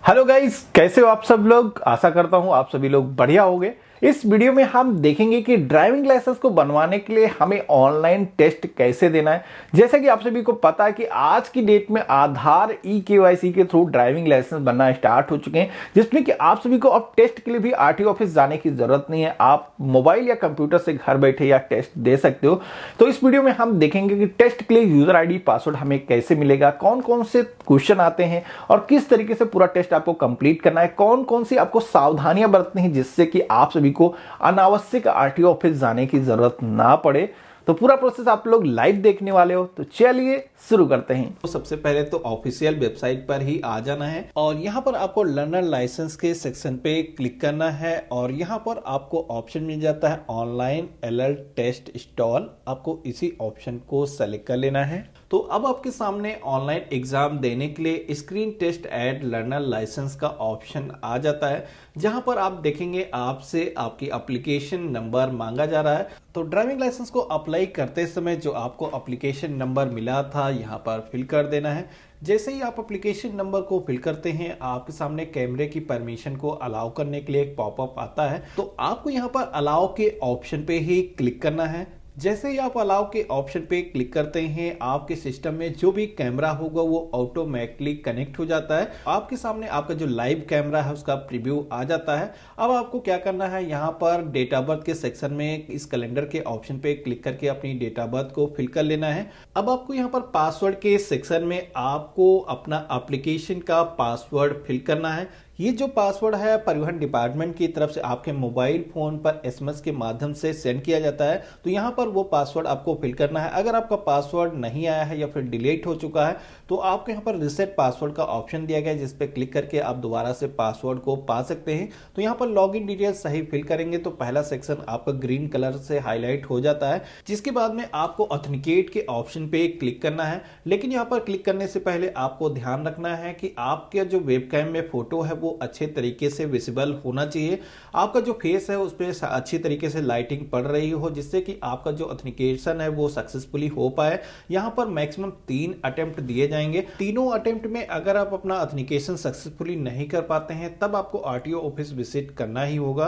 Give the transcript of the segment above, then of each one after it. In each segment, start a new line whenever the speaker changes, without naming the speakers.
Hello guys, कैसे हो आप सब लोग। आशा करता हूं आप सभी लोग बढ़िया होंगे। इस वीडियो में हम देखेंगे कि ड्राइविंग लाइसेंस को बनवाने के लिए हमें ऑनलाइन टेस्ट कैसे देना है। जैसे कि आप सभी को पता है कि आज की डेट में आधार ई-केवाईसी के थ्रू ड्राइविंग लाइसेंस बनना स्टार्ट हो चुके हैं, जिसमें कि आप सभी को अब टेस्ट के लिए भी आरटीओ ऑफिस जाने की जरूरत नहीं है। आप मोबाइल या कंप्यूटर से घर बैठे या टेस्ट दे सकते हो। तो इस वीडियो में हम देखेंगे कि टेस्ट के लिए यूजर आईडी पासवर्ड हमें कैसे मिलेगा, कौन कौन से क्वेश्चन आते हैं और किस तरीके से पूरा टेस्ट आपको कंप्लीट करना है, कौन कौन सी आपको सावधानियां बरतनी है जिससे कि आप सभी को अनावश्यक आरटीओ ऑफिस जाने की जरूरत ना पड़े। तो पूरा प्रोसेस आप लोग लाइव देखने वाले हो, तो चलिए शुरू करते हैं।
तो सबसे पहले तो ऑफिशियल वेबसाइट पर ही आ जाना है और यहाँ पर आपको लर्नर लाइसेंस के सेक्शन पे क्लिक करना है और यहाँ पर आपको ऑप्शन मिल जाता है ऑनलाइन एलर्ट टेस्ट इंस्टॉल। आपको इसी ऑप्शन को सेलेक्ट कर लेना है। तो अब आपके सामने ऑनलाइन एग्जाम देने के लिए screen test and learner licence का ऑप्शन आ जाता है, जहां पर आप देखेंगे आपसे आपकी एप्लीकेशन नंबर मांगा जा रहा है। तो ड्राइविंग लाइसेंस को अप्लाई करते समय जो आपको एप्लीकेशन नंबर मिला था यहाँ पर फिल कर देना है। जैसे ही आप एप्लीकेशन नंबर को फिल करते हैं, आपके सामने कैमरे की परमिशन को अलाउ करने के लिए एक पॉपअप आता है। तो आपको यहाँ पर अलाउ के ऑप्शन पे ही क्लिक करना है। जैसे ही आप अलाउ के ऑप्शन पे क्लिक करते हैं, आपके सिस्टम में जो भी कैमरा होगा वो ऑटोमेटिकली कनेक्ट हो जाता है। आपके सामने आपका जो लाइव कैमरा है उसका प्रीव्यू आ जाता है। अब आपको क्या करना है, यहाँ पर डेट ऑफ बर्थ के सेक्शन में इस कैलेंडर के ऑप्शन पे क्लिक करके अपनी डेट ऑफ बर्थ को फिल कर लेना है। अब आपको यहाँ पर पासवर्ड के सेक्शन में आपको अपना एप्लीकेशन का पासवर्ड फिल करना है। ये जो पासवर्ड है परिवहन डिपार्टमेंट की तरफ से आपके मोबाइल फोन पर एसएमएस के माध्यम से सेंड किया जाता है। तो यहाँ पर वो पासवर्ड आपको फिल करना है। अगर आपका पासवर्ड नहीं आया है या फिर डिलीट हो चुका है तो आपको यहाँ पर रिसेट पासवर्ड का ऑप्शन दिया गया है, जिस पे क्लिक करके आप दोबारा से पासवर्ड को पा सकते हैं। तो यहाँ पर लॉगिन डिटेल्स सही फिल करेंगे तो पहला सेक्शन आपका ग्रीन कलर से हाईलाइट हो जाता है, जिसके बाद में आपको ऑथेंटिकेट के ऑप्शन पे क्लिक करना है। लेकिन यहाँ पर क्लिक करने से पहले आपको ध्यान रखना है कि आपके जो वेबकैम में फोटो है वो अच्छे तरीके से विजिबल होना चाहिए। आपका जो फेस है उस पर अच्छी तरीके से लाइटिंग पड़ रही हो, जिससे कि आपका जो ऑथेंटिकेशन है वो सक्सेसफुली हो पाए। यहाँ पर मैक्सिमम 3 अटेम्प्ट दिए जाएंगे। तीनों अटेम्प्ट में अगर आप अपना ऑथेंटिकेशन सक्सेसफुली नहीं कर पाते हैं तब आपको आरटीओ ऑफिस विजिट करना ही होगा।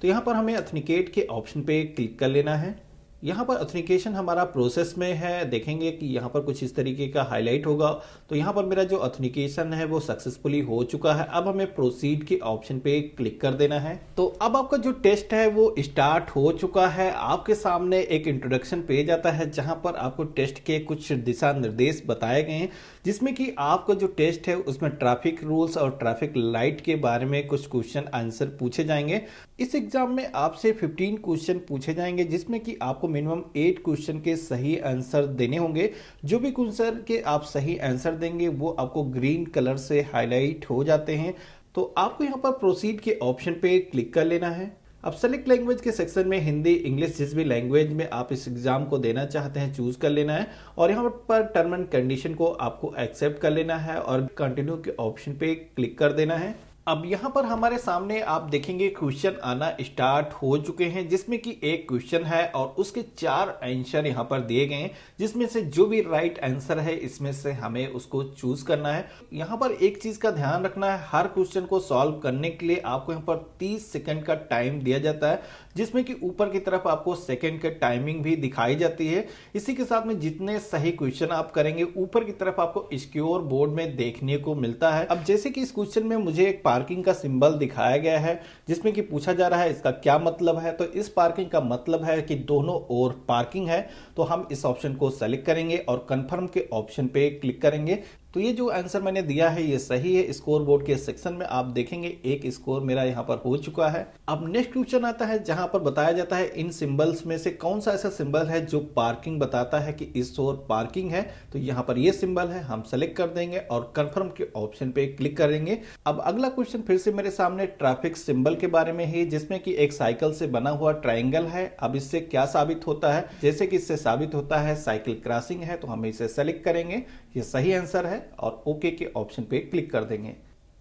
तो यहाँ पर हमें ऑथेंटिकेट के ऑप्शन पे क्लिक कर लेना है। यहाँ पर ऑथेंटिकेशन हमारा प्रोसेस में है। देखेंगे कि यहाँ पर कुछ इस तरीके का हाईलाइट होगा। तो यहाँ पर मेरा जो ऑथेंटिकेशन है वो सक्सेसफुली हो चुका है। अब हमें प्रोसीड के ऑप्शन पे क्लिक कर देना है। तो अब आपका जो टेस्ट है वो स्टार्ट हो चुका है। आपके सामने एक इंट्रोडक्शन पेज आता है जहाँ पर आपको टेस्ट के कुछ दिशा निर्देश बताए गए हैं, जिसमें कि आपका जो टेस्ट है उसमें ट्रैफिक रूल्स और ट्रैफिक लाइट के बारे में कुछ क्वेश्चन आंसर पूछे जाएंगे। इस एग्जाम में आपसे 15 क्वेश्चन पूछे जाएंगे, जिसमें कि आपको मिनिमम 8 क्वेश्चन के सही आंसर देने होंगे। जो भी क्वेश्चन के आप सही आंसर देंगे वो आपको ग्रीन कलर से हाईलाइट हो जाते हैं। तो आपको यहाँ पर प्रोसीड के ऑप्शन पे क्लिक कर लेना है। अब सेलेक्ट लैंग्वेज के सेक्शन में हिंदी, इंग्लिश, जिस भी लैंग्वेज में आप इस एग्जाम को देना चाहते हैं चूज कर लेना है और यहाँ पर टर्म एंड कंडीशन को आपको एक्सेप्ट कर लेना है और कंटिन्यू के ऑप्शन पे क्लिक कर देना है। अब यहाँ पर हमारे सामने आप देखेंगे क्वेश्चन आना स्टार्ट हो चुके हैं, जिसमें कि एक क्वेश्चन है और उसके 4 आंसर यहाँ पर दिए गए हैं, जिसमें से जो भी राइट आंसर है इसमें से हमें उसको चूज करना है। यहाँ पर एक चीज का ध्यान रखना है, हर क्वेश्चन को सॉल्व करने के लिए आपको यहाँ पर 30 सेकंड का टाइम दिया जाता है, जिसमें कि ऊपर की तरफ आपको सेकंड का टाइमिंग भी दिखाई जाती है। इसी के साथ में जितने सही क्वेश्चन आप करेंगे ऊपर की तरफ आपको स्कोर बोर्ड में देखने को मिलता है। अब जैसे कि इस क्वेश्चन में मुझे एक पार्किंग का सिंबल दिखाया गया है, जिसमें कि पूछा जा रहा है इसका क्या मतलब है। तो इस पार्किंग का मतलब है कि दोनों ओर पार्किंग है। तो हम इस ऑप्शन को सेलेक्ट करेंगे और कंफर्म के ऑप्शन पे क्लिक करेंगे। तो ये जो आंसर मैंने दिया है ये सही है। स्कोर बोर्ड के सेक्शन में आप देखेंगे एक स्कोर मेरा यहाँ पर हो चुका है। अब नेक्स्ट क्वेश्चन आता है जहां पर बताया जाता है इन सिंबल्स में से कौन सा ऐसा सिंबल है जो पार्किंग बताता है कि इस ओर पार्किंग है। तो यहाँ पर ये सिंबल है, हम सेलेक्ट कर देंगे और कंफर्म के ऑप्शन पे क्लिक करेंगे। अब अगला क्वेश्चन फिर से मेरे सामने ट्रैफिक सिंबल के बारे में है, जिसमें कि एक साइकिल से बना हुआ ट्राइंगल है। अब इससे क्या साबित होता है, जैसे कि इससे साबित होता है साइकिल क्रॉसिंग है। तो हम इसे सेलेक्ट करेंगे, ये सही आंसर है और ओके के ऑप्शन पे क्लिक कर देंगे।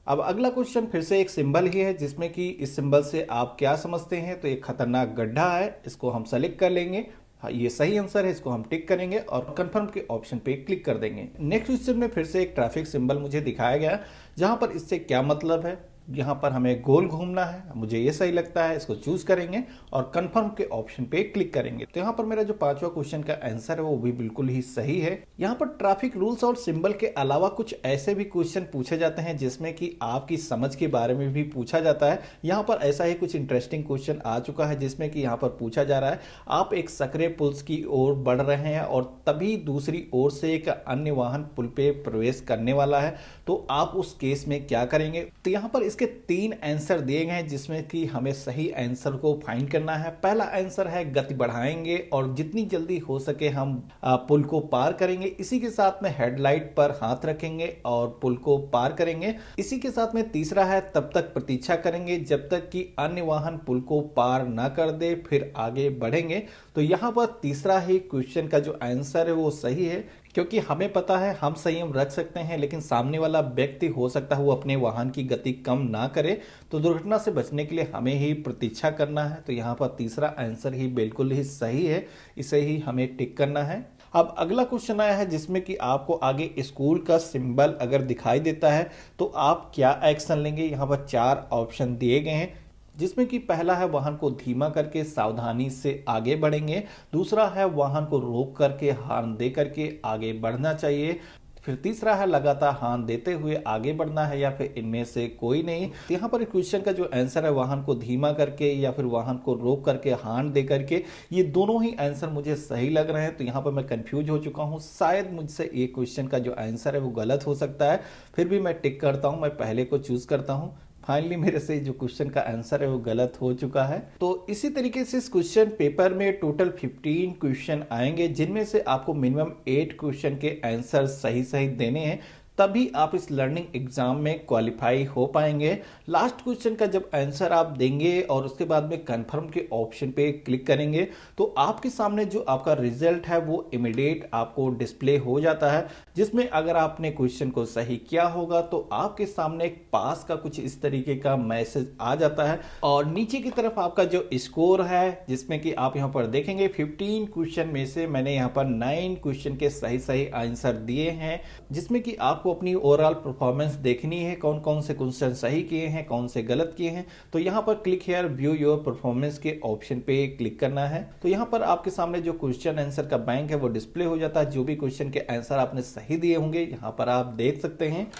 अब अगला क्वेश्चन फिर से एक सिंबल ही है, जिसमें कि इस सिंबल से आप क्या समझते हैं। तो एक खतरनाक गड्ढा है, इसको हम सेलेक्ट कर लेंगे हाँ, ये सही आंसर है, इसको हम टिक करेंगे और कंफर्म के ऑप्शन पे क्लिक कर देंगे। नेक्स्ट क्वेश्चन में फिर से एक ट्रैफिक सिंबल मुझे दिखाया गया, जहां पर इससे क्या मतलब है। यहाँ पर हमें गोल घूमना है, मुझे ये सही लगता है, इसको चूज करेंगे और कंफर्म के ऑप्शन पे क्लिक करेंगे। तो यहाँ पर मेरा जो पांचवा क्वेश्चन का आंसर है वो भी बिल्कुल ही सही है। यहाँ पर ट्रैफिक रूल्स और सिंबल के अलावा कुछ ऐसे भी क्वेश्चन पूछे जाते हैं जिसमें कि आपकी समझ के बारे में भी पूछा जाता है। यहाँ पर ऐसा ही कुछ इंटरेस्टिंग क्वेश्चन आ चुका है जिसमें कि यहाँ पर पूछा जा रहा है, आप एक सकरे पुल की ओर बढ़ रहे हैं और तभी दूसरी ओर से एक अन्य वाहन पुल पे प्रवेश करने वाला है, तो आप उस केस में क्या करेंगे। तो यहाँ पर इसके 3 आंसर दिए गए हैं जिसमें कि हमें सही आंसर को फाइंड करना है। पहला आंसर है गति बढ़ाएंगे और जितनी जल्दी हो सके हम पुल को पार करेंगे। इसी के साथ में हेडलाइट पर हाथ रखेंगे और पुल को पार करेंगे। इसी के साथ में तीसरा है तब तक प्रतीक्षा करेंगे जब तक कि अन्य वाहन पुल को पार ना कर दे, फिर आगे बढ़ेंगे। तो यहाँ पर तीसरा ही क्वेश्चन का जो आंसर है वो सही है, क्योंकि हमें पता है हम संयम रख सकते हैं, लेकिन सामने वाला व्यक्ति हो सकता है वो अपने वाहन की गति कम ना करे, तो दुर्घटना से बचने के लिए हमें ही प्रतीक्षा करना है। तो यहाँ पर तीसरा आंसर ही बिल्कुल ही सही है, इसे ही हमें टिक करना है। अब अगला क्वेश्चन आया है जिसमें कि आपको आगे स्कूल का सिंबल अगर दिखाई देता है तो आप क्या एक्शन लेंगे। यहाँ पर 4 ऑप्शन दिए गए हैं जिसमें कि पहला है वाहन को धीमा करके सावधानी से आगे बढ़ेंगे, दूसरा है वाहन को रोक करके हॉर्न दे करके आगे बढ़ना चाहिए, फिर तीसरा है लगातार हॉर्न देते हुए आगे बढ़ना है, या फिर इनमें से कोई नहीं। तो यहाँ पर क्वेश्चन का जो आंसर है वाहन को धीमा करके या फिर वाहन को रोक करके हॉर्न दे करके, ये दोनों ही आंसर मुझे सही लग रहे हैं। तो यहाँ पर मैं कंफ्यूज हो चुका हूँ, शायद मुझसे ये क्वेश्चन का जो आंसर है वो गलत हो सकता है, फिर भी मैं टिक करता हूँ, मैं पहले को चूज करता हूँ। फाइनली मेरे से जो क्वेश्चन का आंसर है वो गलत हो चुका है। तो इसी तरीके से इस क्वेश्चन पेपर में टोटल 15 क्वेश्चन आएंगे जिनमें से आपको मिनिमम 8 क्वेश्चन के आंसर सही सही देने हैं, तभी आप इस लर्निंग एग्जाम में क्वालिफाई हो पाएंगे। लास्ट क्वेश्चन का जब आंसर आप देंगे और उसके बाद में कंफर्म के ऑप्शन पे क्लिक करेंगे तो आपके सामने जो आपका रिजल्ट है वो इमीडिएट आपको डिस्प्ले हो जाता है, जिसमें अगर आपने क्वेश्चन को सही किया होगा तो आपके सामने एक पास का कुछ इस तरीके का मैसेज आ जाता है और नीचे की तरफ आपका जो स्कोर है जिसमें कि आप यहाँ पर देखेंगे 15 क्वेश्चन में से मैंने यहाँ पर 9 क्वेश्चन के सही सही आंसर दिए हैं, जिसमें कि आपको अपनी ओवरऑल परफॉर्मेंस देखनी है, कौन कौन से क्वेश्चन सही किए हैं, कौन से गलत किए हैं। तो यहाँ पर click here view your performance के ऑप्शन पे क्लिक करना है। तो यहाँ पर आपके सामने जो क्वेश्चन आंसर का बैंक है वो डिस्प्ले हो जाता है, जो भी क्वेश्चन के आंसर आपने सही दिए होंगे यहाँ पर आप देख सकते हैं।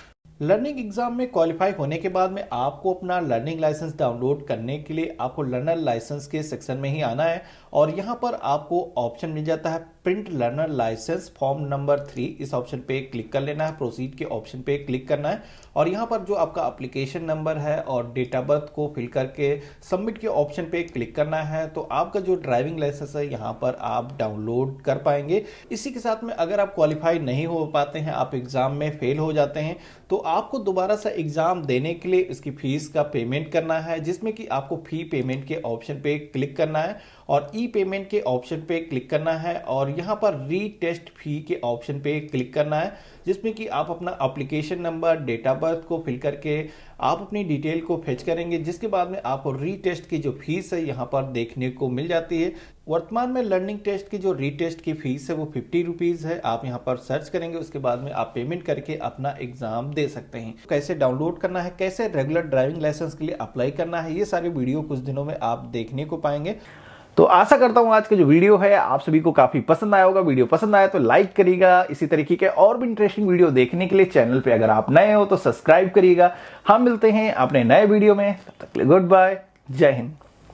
लर्निंग एग्जाम में क्वालिफाई होने के बाद में आपको अपना लर्निंग लाइसेंस डाउनलोड करने के लिए आपको लर्नर लाइसेंस के सेक्शन में ही आना है और यहाँ पर आपको ऑप्शन मिल जाता है print learner licence form number 3। इस ऑप्शन पे क्लिक कर लेना है, प्रोसीड के ऑप्शन पे क्लिक करना है और यहाँ पर जो आपका एप्लीकेशन नंबर है और डेट ऑफ बर्थ को फिल करके सबमिट के ऑप्शन पे क्लिक करना है। तो आपका जो ड्राइविंग लाइसेंस है यहाँ पर आप डाउनलोड कर पाएंगे। इसी के साथ में अगर आप क्वालिफाई नहीं हो पाते हैं, आप एग्जाम में फेल हो जाते हैं, तो आपको दोबारा से एग्जाम देने के लिए इसकी फीस का पेमेंट करना है, जिसमें कि आपको फी पेमेंट के ऑप्शन पे क्लिक करना है और ई पेमेंट के ऑप्शन पे क्लिक करना है और यहाँ पर रीटेस्ट फी के ऑप्शन पे क्लिक करना है, जिसमें कि आप अपना application number date of birth को फिल करके आप अपनी डिटेल को फेच करेंगे, जिसके बाद में आपको रीटेस्ट की जो फीस है यहाँ पर देखने को मिल जाती है। वर्तमान में लर्निंग टेस्ट की जो रीटेस्ट की फीस है वो 50 रुपीज है। आप यहाँ पर सर्च करेंगे, उसके बाद में आप पेमेंट करके अपना एग्जाम दे सकते हैं। कैसे डाउनलोड करना है, कैसे रेगुलर ड्राइविंग लाइसेंस के लिए अप्लाई करना है, ये सारी वीडियो कुछ दिनों में आप देखने को पाएंगे।
तो आशा करता हूं आज का जो वीडियो है आप सभी को काफी पसंद आया होगा। वीडियो पसंद आया तो लाइक करिएगा। इसी तरीके के और भी इंटरेस्टिंग वीडियो देखने के लिए चैनल पे अगर आप नए हो तो सब्सक्राइब करिएगा। हम मिलते हैं अपने नए वीडियो में, तब तक के लिए गुड बाय, जय हिंद।